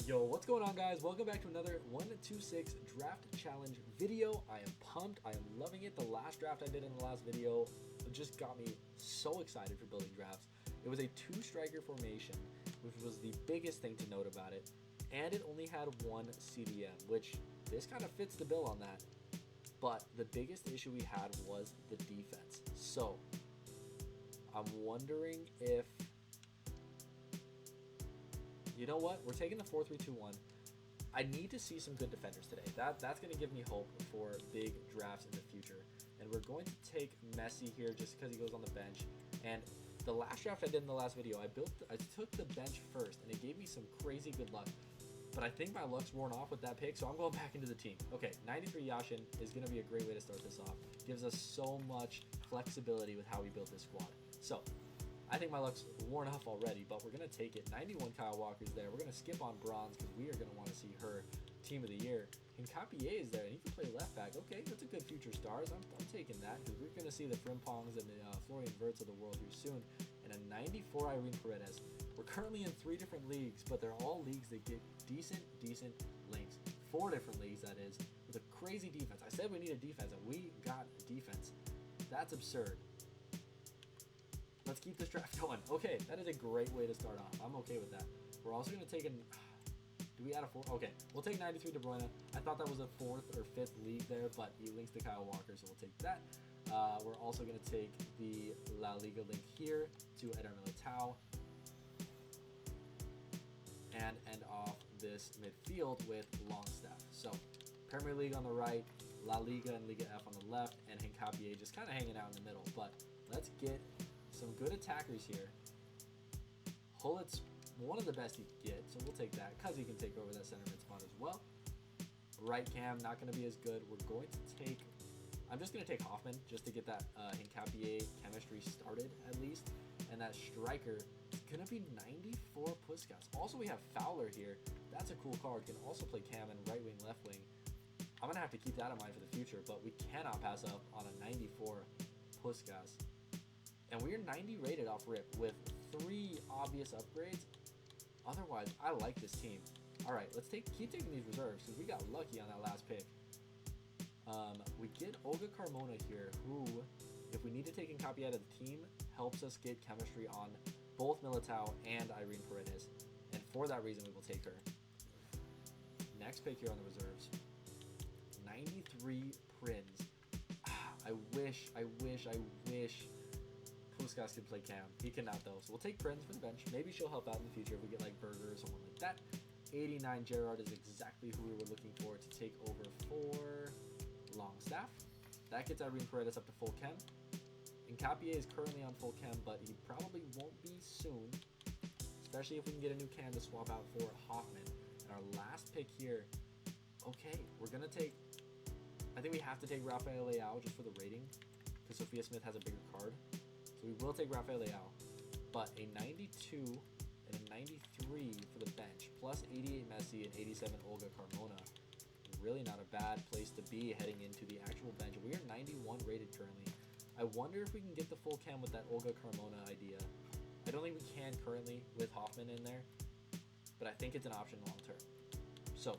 Yo, what's going on, guys? Welcome back to another 126 draft challenge video. I am pumped. I am loving it. The last draft I did in the last video just got me so excited for building drafts. It was a 2-striker formation, which was the biggest thing to note about it. And it only had one CDM, which this kind of fits the bill on that. But the biggest issue we had was the defense. So I'm wondering if, you know what? We're taking the 4-3-2-1. I need to see some good defenders today. That's going to give me hope for big drafts in the future. And we're going to take Messi here just because he goes on the bench. And the last draft I did in the last video, I took the bench first, and it gave me some crazy good luck. But I think my luck's worn off with that pick, so I'm going back into the team. Okay, 93 Yashin is going to be a great way to start this off. Gives us so much flexibility with how we build this squad. So I think my luck's worn off already, but we're going to take it. 91 Kyle Walker's there. We're going to skip on Bronze because we are going to want to see her team of the year. KingPagees is there, and he can play left back. Okay, that's a good future stars. I'm taking that because we're going to see the Frimpongs and the Florian Wirtz of the world here soon. And a 94 Irene Paredes. We're currently in 3 different leagues, but they're all leagues that get decent links. 4 different leagues, that is, with a crazy defense. I said we need a defense, and we got defense. That's absurd. Let's keep this draft going. Okay, that is a great way to start off. I'm okay with that. We're also going to take an... Do we add a 4? Okay, we'll take 93 De Bruyne. I thought that was a 4th or 5th league there, but he links to Kyle Walker, so we'll take that. We're also going to take the La Liga link here to Eder Militao. And end off this midfield with Longstaff. So, Premier League on the right, La Liga and Liga F on the left, and KingPagees just kind of hanging out in the middle. But let's get some good attackers here. Hullet's one of the best you can get, so we'll take that because he can take over that center mid spot as well. Right cam, not going to be as good. We're going to take... I'm just going to take Hoffman just to get that KingPagees chemistry started at least. And that striker is going to be 94 Puskas. Also, we have Fowler here. That's a cool card. Can also play cam and right wing, left wing. I'm going to have to keep that in mind for the future, but we cannot pass up on a 94 Puskas. And we are 90 rated off rip with 3 obvious upgrades. Otherwise, I like this team. All right, let's keep taking these reserves because we got lucky on that last pick. We get Olga Carmona here, who, if we need to take KingPagees out of the team, helps us get chemistry on both Militao and Irene Paredes. And for that reason, we will take her. Next pick here on the reserves. 93 Prinz. I wish Puskas could play cam. He cannot though. So we'll take Prinz for the bench. Maybe she'll help out in the future if we get like Berger or someone like that. 89 Gerard is exactly who we were looking for to take over for Longstaff. That gets Irene Paredes up to full chem. And KingPagees is currently on full chem, but he probably won't be soon. Especially if we can get a new cam to swap out for Hoffman. And our last pick here. Okay, we're going to take... I think we have to take Rafael Leao just for the rating. Because Sophia Smith has a bigger card. So we will take Rafael Leao. But a 92 and a 93 for the bench. Plus 88 Messi and 87 Olga Carmona. Really not a bad place to be heading into the actual bench. We are 91 rated currently. I wonder if we can get the full chem with that Olga Carmona idea. I don't think we can currently with Hoffman in there, but I think it's an option long term. So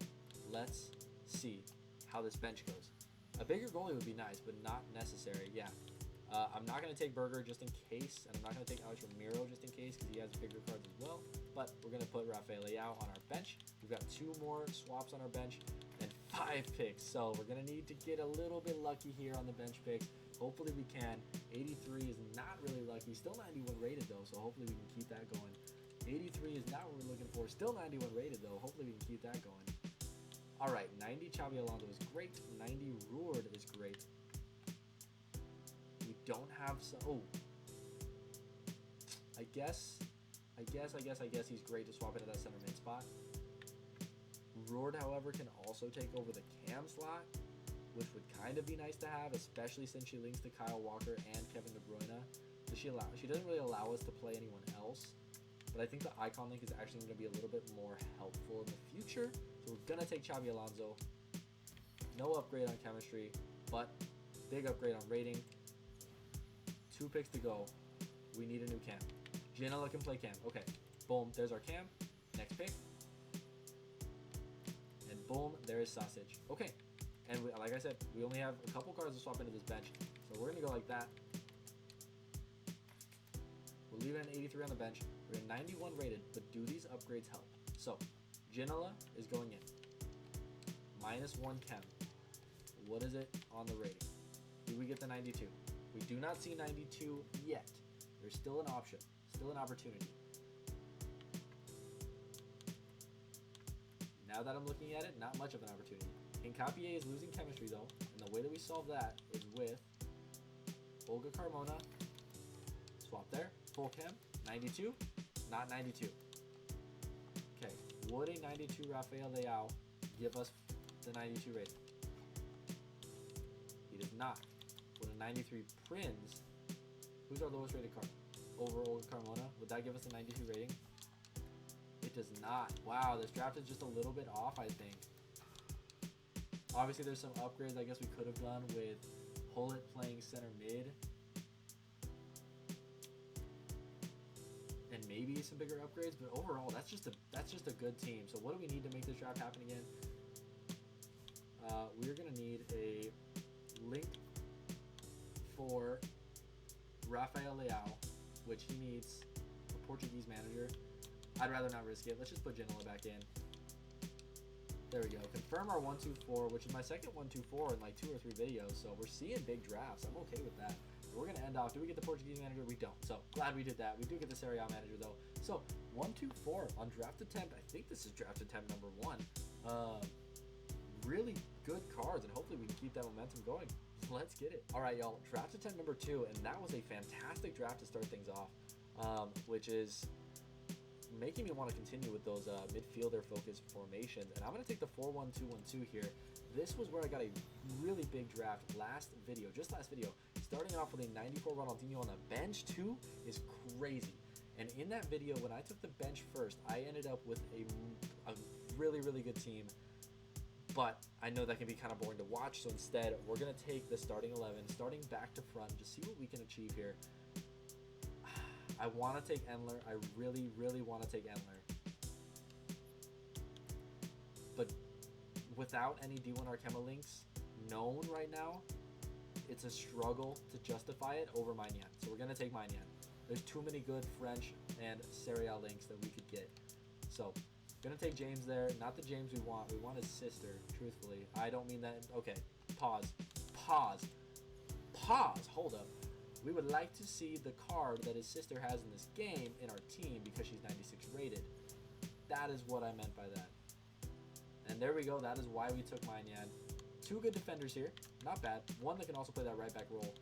let's see how this bench goes. A bigger goalie would be nice, but not necessary. Yeah. I'm not going to take Berger just in case, and I'm not going to take Alex Ramiro just in case because he has bigger cards as well. But we're going to put Rafael Leao on our bench. We've got 2 more swaps on our bench and 5 picks. So we're going to need to get a little bit lucky here on the bench picks. Hopefully we can. 83 is not really lucky. Still 91 rated though, so hopefully we can keep that going. 83 is not what we're looking for. Still 91 rated though. Hopefully we can keep that going. All right, 90 Xabi Alonso is great. 90 Ruord is great. We don't have some... Oh. I guess he's great to swap into that center mid spot. Ruord, however, can also take over the cam slot, which would kind of be nice to have, especially since she links to Kyle Walker and Kevin De Bruyne. She doesn't really allow us to play anyone else, but I think the icon link is actually going to be a little bit more helpful in the future. So we're going to take Xabi Alonso. No upgrade on chemistry, but big upgrade on rating. 2 picks to go. We need a new cam. Gianella can play cam. Okay. Boom. There's our cam. Next pick. Boom, there's Sausage. Okay, and like I said, we only have a couple cards to swap into this bench, so we're going to go like that. We'll leave it an 83 on the bench. We're at 91 rated, but do these upgrades help? So, Ginola is going in. -1 chem. What is it on the rating? Do we get the 92? We do not see 92 yet. There's still an option, still an opportunity. Now that I'm looking at it, not much of an opportunity. KingPagees is losing chemistry though, and the way that we solve that is with Olga Carmona. Swap there, full chem, 92, not 92. Okay, would a 92 Rafael Leao give us the 92 rating? He does not. With a 93 Prince, who's our lowest rated card? Over Olga Carmona, would that give us a 92 rating? It does not. Wow, this draft is just a little bit off, I think. Obviously, there's some upgrades I guess we could have done with Hullet playing center mid. And maybe some bigger upgrades, but overall, that's just a good team. So what do we need to make this draft happen again? We're going to need a link for Rafael Leao, which he needs a Portuguese manager. I'd rather not risk it. Let's just put Ginola back in. There we go. Confirm our 1-2-4, which is my second 1-2-4 in like 2 or 3 videos. So we're seeing big drafts. I'm okay with that. We're going to end off. Do we get the Portuguese manager? We don't. So glad we did that. We do get the Serie A manager though. So 1-2-4 on draft attempt. I think this is draft attempt number 1. Really good cards, and hopefully we can keep that momentum going. Let's get it. All right, y'all. Draft attempt number 2, and that was a fantastic draft to start things off, which is making me want to continue with those midfielder focused formations. And I'm going to take the 4-1-2-1-2 here. This was where I got a really big draft last video, just last video. Starting off with a 94 Ronaldinho on the bench too is crazy. And in that video, when I took the bench first, I ended up with a really, really good team. But I know that can be kind of boring to watch, so instead, we're going to take the starting 11, starting back to front, just see what we can achieve here. I want to take Endler. I really, really want to take Endler. But without any D1 Archema links known right now, it's a struggle to justify it over Maignan. So we're going to take Maignan. There's too many good French and Serie A links that we could get. So, going to take James there. Not the James we want. We want his sister, truthfully. I don't mean that. Okay, pause. Pause. Pause. Hold up. We would like to see the card that his sister has in this game in our team because she's 96 rated. That is what I meant by that. And there we go. That is why we took Maignan. 2 good defenders here. Not bad. One that can also play that right back role.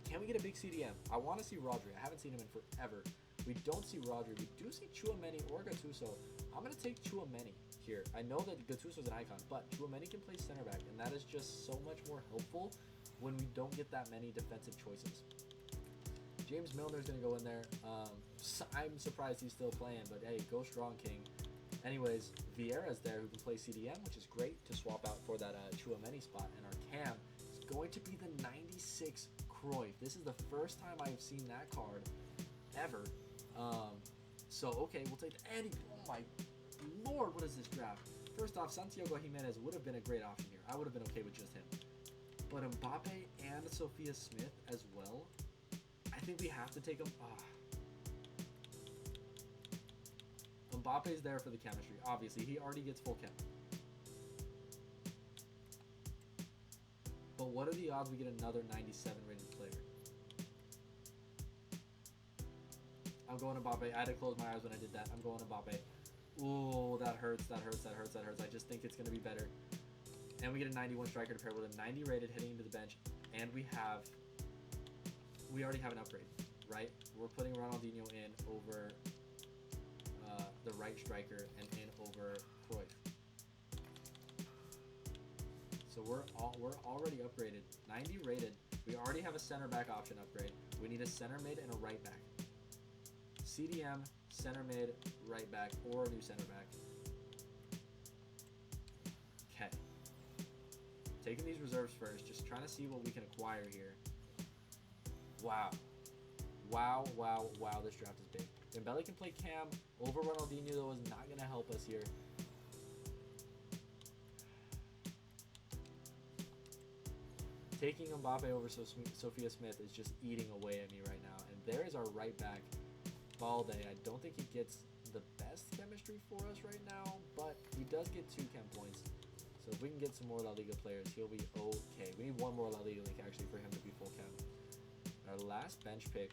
Can we get a big CDM? I want to see Rodri. I haven't seen him in forever. We don't see Rodri. We do see Tchouaméni or Gattuso. I'm going to take Tchouaméni here. I know that Gattuso's an icon, but Tchouaméni can play center back, and that is just so much more helpful when we don't get that many defensive choices. James Milner's going to go in there. I'm surprised he's still playing, but hey, go strong, King. Anyways, Vieira's there who can play CDM, which is great to swap out for that Tchouaméni spot. And our cam is going to be the 96 CRUYFF. This is the first time I've seen that card ever. So, okay, we'll take the Andy. Oh my lord, what is this draft? First off, Santiago Jimenez would have been a great option here. I would have been okay with just him. But MBAPPE and Sophia Smith as well, I think we have to take them. Mbappe's there for the chemistry. Obviously, he already gets full chem. But what are the odds we get another 97 rated player? I'm going Mbappe. I had to close my eyes when I did that. I'm going Mbappe. Ooh, that hurts, that hurts, that hurts, that hurts. I just think it's going to be better. And we get a 91 striker to pair with a 90 rated heading into the bench. And we already have an upgrade, right? We're putting Ronaldinho in over the right striker and in over CRUYFF. So we're already upgraded. 90 rated. We already have a center back option upgrade. We need a center mid and a right back. CDM, center mid, right back, or a new center back. Okay. Taking these reserves first, just trying to see what we can acquire here. Wow. Wow, wow, wow, this draft is big. Dembele can play cam. Over Ronaldinho, though, is not going to help us here. Taking Mbappe over Sophia Smith is just eating away at me right now. And there is our right back, Balde. I don't think he gets the best chemistry for us right now, but he does get 2 chem points. So if we can get some more La Liga players, he'll be okay. We need 1 more La Liga link actually for him to be full chem. Our last bench pick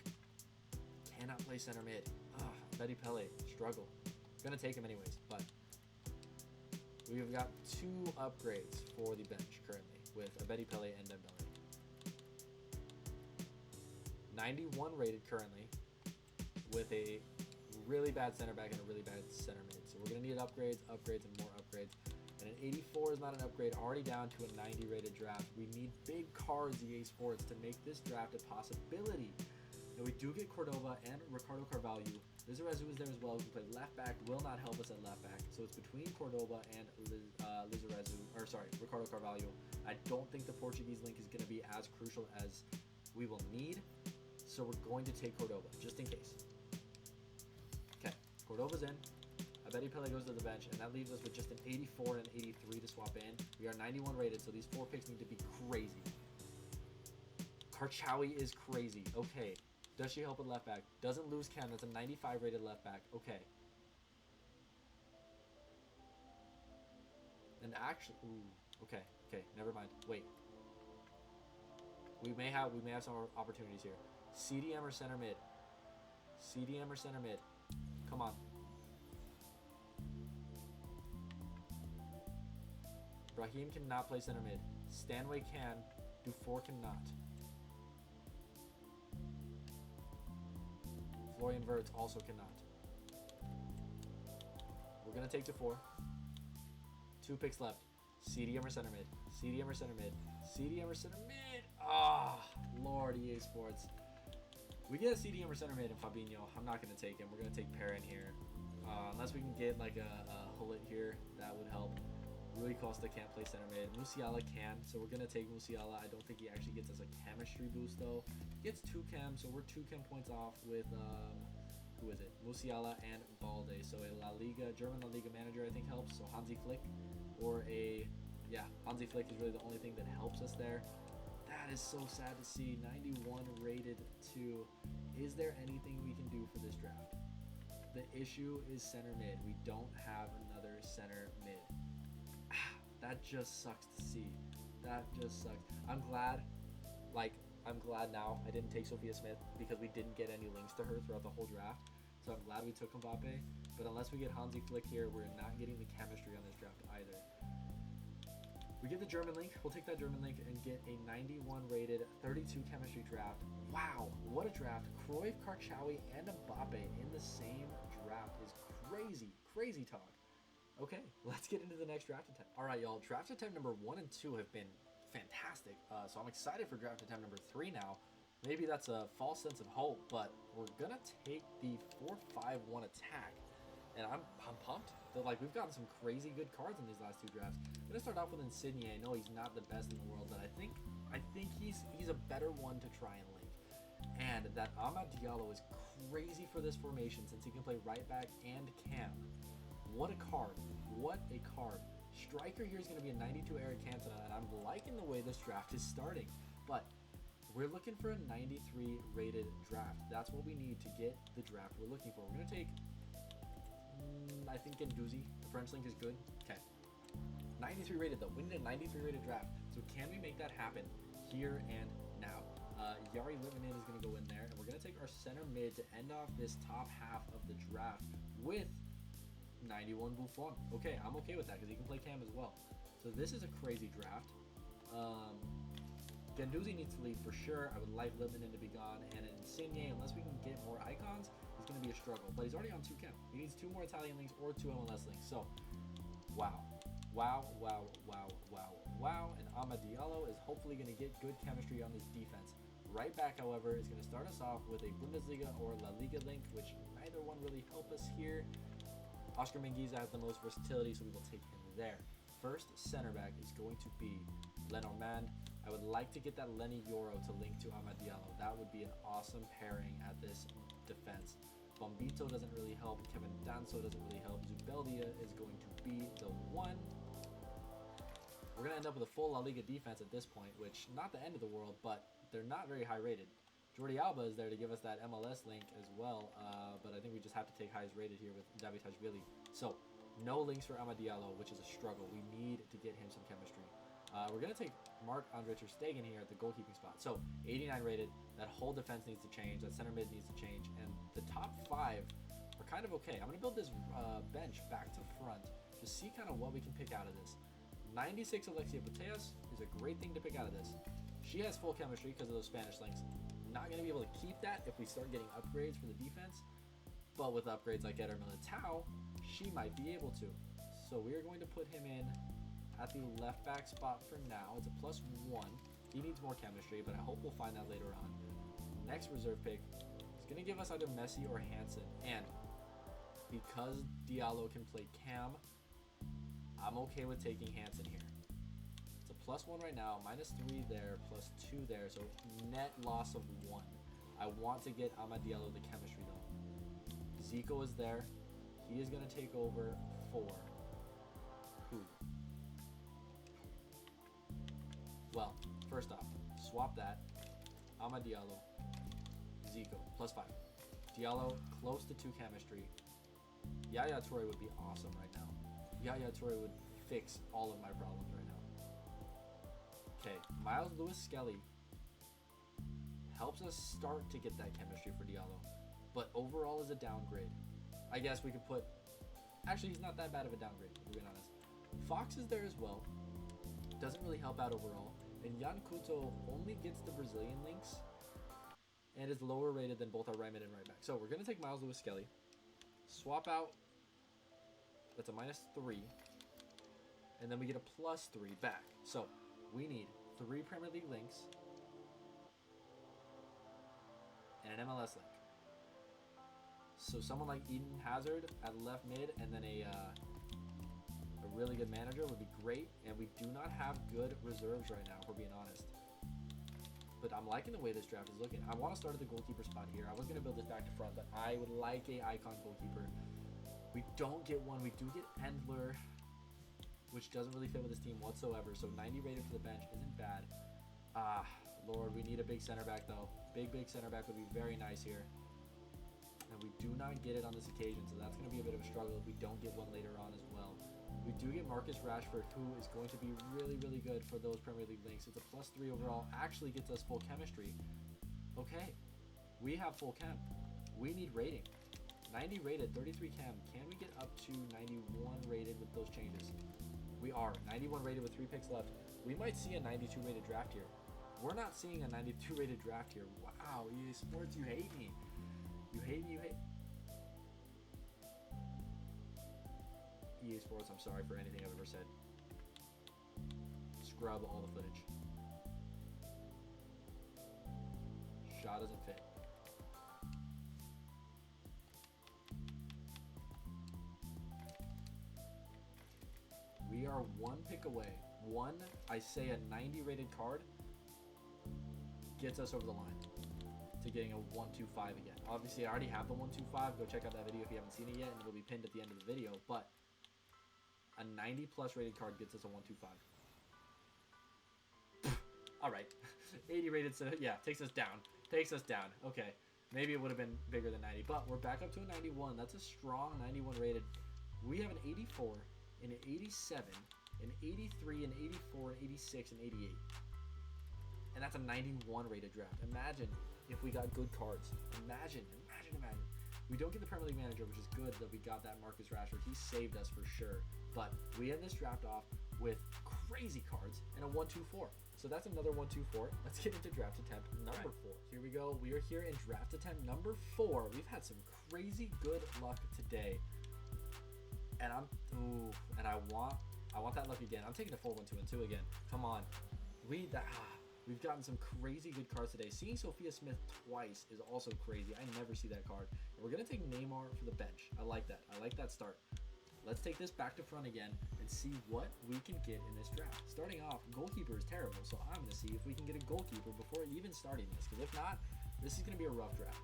cannot play center mid. Betty Pele, struggle. Gonna take him anyways, but we've got 2 upgrades for the bench currently with a Betty Pele and Dembele. 91 rated currently with a really bad center back and a really bad center mid. So we're gonna need upgrades, and more upgrades. And an 84 is not an upgrade, already down to a 90 rated draft. We need big cards, EA Sports, to make this draft a possibility. And we do get Cordova and Ricardo Carvalho. Lizarazu is there as well, who can play left back, will not help us at left back. So it's between Cordova and Ricardo Carvalho. I don't think the Portuguese link is going to be as crucial as we will need. So we're going to take Cordova, just in case. Okay, Cordova's in. I bet Pele goes to the bench, and that leaves us with just an 84 and an 83 to swap in. We are 91 rated, so these 4 picks need to be crazy. Karchawi is crazy. Okay. Does she help at left back? Doesn't lose Cam. That's a 95 rated left back. Okay. And actually, okay. Never mind. Wait. We may have some opportunities here. CDM or center mid? CDM or center mid? Come on. Brahim cannot play center mid. Stanway can. Dufour cannot. Florian Wirtz also cannot. We're going to take Dufour. 2 picks left. CDM or center mid? CDM or center mid? CDM or center mid? Lord, EA Sports. We get a CDM or center mid in Fabinho. I'm not going to take him. We're going to take Perrin here. Unless we can get like a Hullet here, that would help. Rui Costa can't play center mid. Musiala can, so we're going to take Musiala. I don't think he actually gets us a chemistry boost, though. He gets 2 chem, so we're 2 chem points off with, who is it? Musiala and Balde. So a German La Liga manager, I think, helps. So Hansi Flick, or Hansi Flick is really the only thing that helps us there. That is so sad to see. 91 rated to. Is there anything we can do for this draft? The issue is center mid. We don't have another center mid. That just sucks to see. That just sucks. I'm glad now I didn't take Sophia Smith because we didn't get any links to her throughout the whole draft. So I'm glad we took MBAPPE. But unless we get Hansi Flick here, we're not getting the chemistry on this draft either. We get the German link. We'll take that German link and get a 91 rated 32 chemistry draft. Wow, what a draft. CRUYFF, Karchawi, and MBAPPE in the same draft is crazy. Crazy talk. Okay, let's get into the next draft attempt. All right, y'all. Draft attempt number 1 and 2 have been fantastic. So I'm excited for draft attempt number 3 now. Maybe that's a false sense of hope, but we're going to take the 4-5-1 attack. And I'm pumped. We've gotten some crazy good cards in these last 2 drafts. I'm going to start off with Insigne. I know he's not the best in the world, but I think he's a better one to try and link. And that Amad Diallo is crazy for this formation since he can play right back and cam. What a card. What a card. Striker here is going to be a 92 Eric Cantona, and I'm liking the way this draft is starting. But we're looking for a 93 rated draft. That's what we need to get the draft we're looking for. We're going to take, I think, Guendouzi. The French link is good. Okay. 93 rated, though. We need a 93 rated draft. So can we make that happen here and now? Yari Litmanen is going to go in there, and we're going to take our center mid to end off this top half of the draft with 91 Buffon. Okay, I'm okay with that because he can play cam as well. So this is a crazy draft. Guendouzi needs to leave for sure. I would like Litmanen to be gone, and Insigne, unless we can get more icons, is going to be a struggle. But he's already on 2 chem. He needs 2 more Italian links or 2 MLS links. So, wow. And Amad Diallo is hopefully going to get good chemistry on this defense. Right back, however, is going to start us off with a Bundesliga or La Liga link, which neither one really help us here. Oscar Mengiza has the most versatility, so we will take him there. First center back is going to be Lenormand. I would like to get that Lenny Yoro to link to Amad Diallo. That would be an awesome pairing at this defense. Bombito doesn't really help. Kevin Danso doesn't really help. Zubeldia is going to be the one. We're going to end up with a full La Liga defense at this point, which not the end of the world, but they're not very high rated. Jordi Alba is there to give us that MLS link as well, but I think we just have to take highest rated here with David Tajvili. So, no links for Amad Diallo, which is a struggle. We need to get him some chemistry. We're going to take Marc-Andre ter Stegen here at the goalkeeping spot. So, 89 rated. That whole defense needs to change. That center mid needs to change. And the top 5 are kind of okay. I'm going to build this bench back to front to see kind of what we can pick out of this. 96 Alexia Putellas is a great thing to pick out of this. She has full chemistry because of those Spanish links. Not going to be able to keep that if we start getting upgrades for the defense. But with upgrades like Eder Militao, she might be able to. So we are going to put him in at the left back spot for now. It's a +1. He needs more chemistry, but I hope we'll find that later on. Next reserve pick is going to give us either Messi or Hansen. And because Diallo can play Cam, I'm okay with taking Hansen here. It's a +1 right now, -3 there, +2 there, so net loss of 1. I want to get Amad Diallo the chemistry though. Zico is there. He is going to take over for who? Well, first off, swap that. Amad Diallo, Zico, +5. Diallo, close to 2 chemistry. Yaya Toure would be awesome right now. Yaya Toure would fix all of my problems right now. Okay, Miles Lewis Skelly helps us start to get that chemistry for Diallo, but overall is a downgrade. I guess we could put... Actually, he's not that bad of a downgrade, to be honest. Fox is there as well. Doesn't really help out overall. And Jan Couto only gets the Brazilian links and is lower rated than both our right mid and right back. So we're going to take Miles Lewis Skelly. Swap out. That's a -3. And then we get a +3 back. So we need 3 Premier League links and an MLS link. So someone like Eden Hazard at left mid and then a really good manager would be great. And we do not have good reserves right now, if we're being honest. But I'm liking the way this draft is looking. I want to start at the goalkeeper spot here. I was going to build this back to front, but I would like a icon goalkeeper. We don't get one. We do get Endler, which doesn't really fit with this team whatsoever. So 90 rated for the bench isn't bad. Lord, we need a big center back though. Big center back would be very nice here. And we do not get it on this occasion, so that's going to be a bit of a struggle if we don't get one later on as well. We do get Marcus Rashford, who is going to be really good for those Premier League links. It's a +3 overall. Actually gets us full chemistry. Okay, we have full chem. We need rating. 90 rated, 33 chem. Can we get up to 91 rated with those changes? We are. 91 rated with 3 picks left. We might see a 92 rated draft here. We're not seeing a 92 rated draft here. Wow, EA Sports, you hate me. You hate me, you hate... EA Sports, I'm sorry for anything I've ever said. Scrub all the footage. Shot doesn't fit. We are 1 pick away. I say a 90 rated card gets us over the line to getting a 125 again. Obviously, I already have the 125. Go check out that video if you haven't seen it yet, and it'll be pinned at the end of the video. But a 90 plus rated card gets us a 125. All right, 80 rated, so yeah, takes us down. Okay, maybe it would have been bigger than 90, but we're back up to a 91. That's a strong 91 rated. We have an 84, an 87, an 83, an 84, an 86, and 88. And that's a 91 rated draft. Imagine if we got good cards. Imagine. We don't get the Premier League manager, which is good that we got that Marcus Rashford. He saved us for sure. But we end this draft off with crazy cards and a 1-2-4. So that's another 1-2-4. Let's get into draft attempt number 4. Here we go. We are here in draft attempt number 4. We've had some crazy good luck today. And I want that luck again. I'm taking a 4-1-2-2 again. Come on. We've gotten some crazy good cards today. Seeing Sophia Smith twice is also crazy. I never see that card. And we're going to take Neymar for the bench. I like that. I like that start. Let's take this back to front again and see what we can get in this draft. Starting off, goalkeeper is terrible, so I'm going to see if we can get a goalkeeper before even starting this. Because if not, this is going to be a rough draft.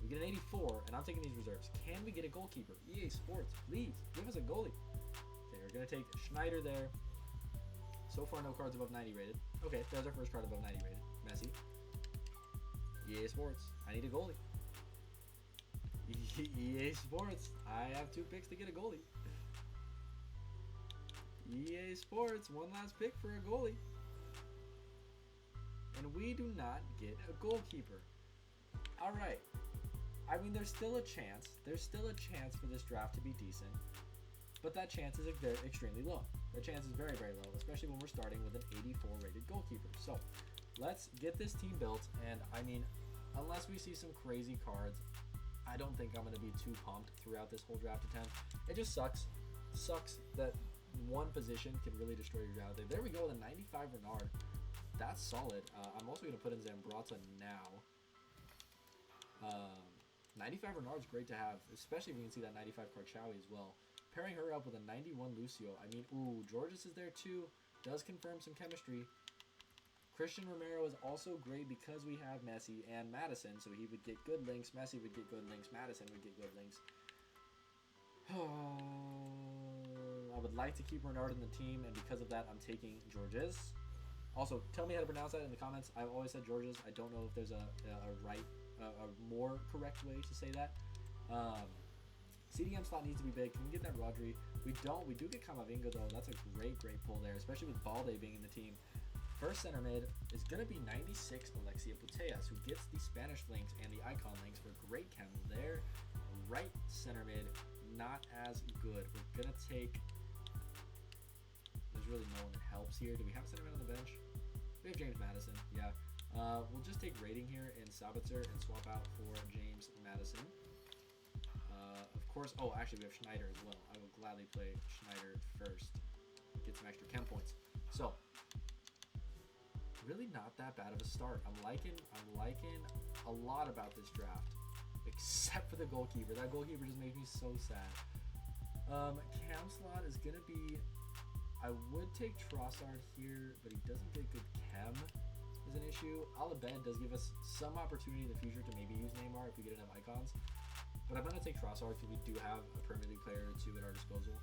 We get an 84, and I'm taking these reserves. Can we get a goalkeeper? EA Sports, please, give us a goalie. Okay, we're going to take Schneider there. So far, no cards above 90 rated. Okay, there's our first card above 90 rated. Messi. EA Sports. I need a goalie. EA Sports. I have 2 picks to get a goalie. EA Sports. One last pick for a goalie. And we do not get a goalkeeper. All right. I mean, there's still a chance. There's still a chance for this draft to be decent. But that chance is extremely low. The chance is very, very low, especially when we're starting with an 84 rated goalkeeper. So let's get this team built. And I mean, unless we see some crazy cards, I don't think I'm going to be too pumped throughout this whole draft attempt. It just sucks. Sucks that one position can really destroy your draft. There we go with a 95 Renard. That's solid. I'm also going to put in Zambrotta now. 95 Renard's great to have, especially if we can see that 95 Karchawi as well. Pairing her up with a 91 Lucio. I mean, ooh, Georges is there too. Does confirm some chemistry. Christian Romero is also great because we have Messi and Madison, so he would get good links. Messi would get good links. Madison would get good links. I would like to keep Renard in the team, and because of that, I'm taking Georges. Also, tell me how to pronounce that in the comments. I've always said Georges. I don't know if there's a more correct way to say that. CDM slot needs to be big. Can we get that Rodri? We don't. We do get Camavinga, though. That's a great pull there, especially with Balde being in the team. First center mid is going to be 96 Alexia Putellas, who gets the Spanish links and the icon links for great chem there. Right center mid, not as good. We're going to take... There's really no one that helps here. Do we have a center mid on the bench? We have James Madison, yeah. We'll just take rating here in Sabitzer and swap out for James Madison. Of course, oh, actually, we have Schneider as well. I will gladly play Schneider first. Get some extra chem points. So, really not that bad of a start. I'm liking a lot about this draft, except for the goalkeeper. That goalkeeper just makes me so sad. Cam slot is gonna be. I would take Trossard here, but he doesn't get good chem. Is an issue. Alabed does give us some opportunity in the future to maybe use Neymar if we get enough icons. But I'm going to take Trossard because we do have a Premier League player or 2 at our disposal.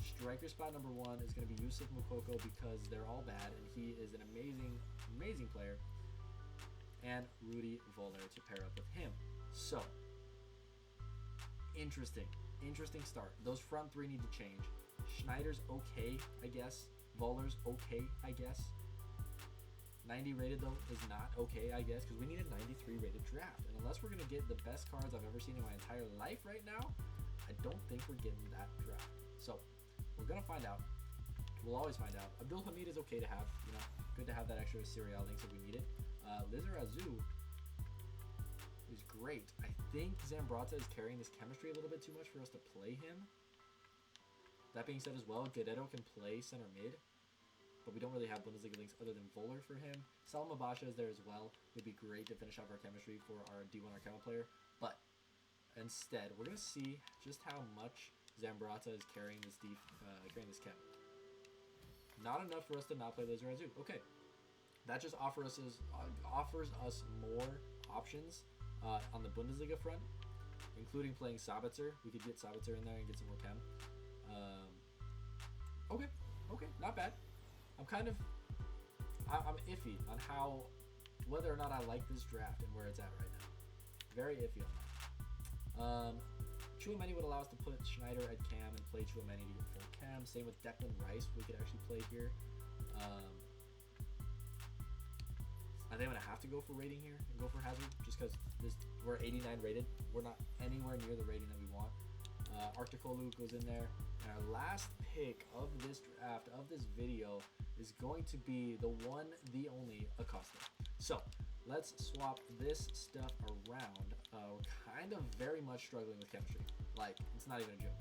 Striker spot number 1 is going to be Yusuf Moukoko because they're all bad, and he is an amazing player. And Rudy Voller to pair up with him. So, interesting start. Those front 3 need to change. Schneider's okay, I guess. Voller's okay, I guess. 90 rated, though, is not okay, I guess, because we need a 93 rated draft. And unless we're going to get the best cards I've ever seen in my entire life right now, I don't think we're getting that draft. So, we're going to find out. We'll always find out. Abdul Hamid is okay to have, you know, good to have that extra Serial links if we need it. Lizarazu is great. I think Zambrotta is carrying this chemistry a little bit too much for us to play him. That being said as well, Guerrero can play center mid, but we don't really have Bundesliga links other than Voller for him. Salma Basha is there as well. Would be great to finish off our chemistry for our D1 Arcana player. But instead, we're going to see just how much Zambrotta is carrying this chem. Not enough for us to not play Laser Azu. Okay. That just offers us more options on the Bundesliga front, including playing Sabitzer. We could get Sabitzer in there and get some more chem. Okay, not bad. I'm iffy on whether or not I like this draft and where it's at right now. Very iffy on that. Chouameni would allow us to put Schneider at cam and play Chouameni to get full cam. Same with Declan Rice, we could actually play here. I think I'm gonna have to go for rating here and go for Hazard just because we're 89 rated. We're not anywhere near the rating that we want. Arcticolu goes in there. And our last pick of this draft, of this video, is going to be the one, the only Acosta. So, let's swap this stuff around. We're kind of very much struggling with chemistry. Like, it's not even a joke.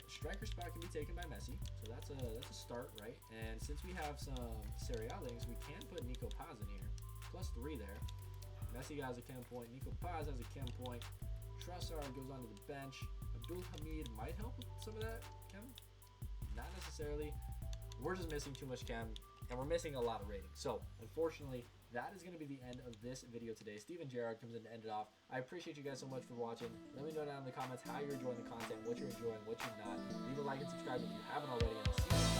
Striker spot can be taken by Messi, so that's a start, right? And since we have some Serie A links, we can put Nico Paz in here. +3 there. Messi has a chem point. Nico Paz has a chem point. Trossard goes onto the bench. Abdul Hamid might help with some of that chem. Not necessarily. We're just missing too much chem, and we're missing a lot of rating. So, unfortunately, that is going to be the end of this video today. Steven Gerrard comes in to end it off. I appreciate you guys so much for watching. Let me know down in the comments how you're enjoying the content, what you're enjoying, what you're not. Leave a like and subscribe if you haven't already, and I'll see you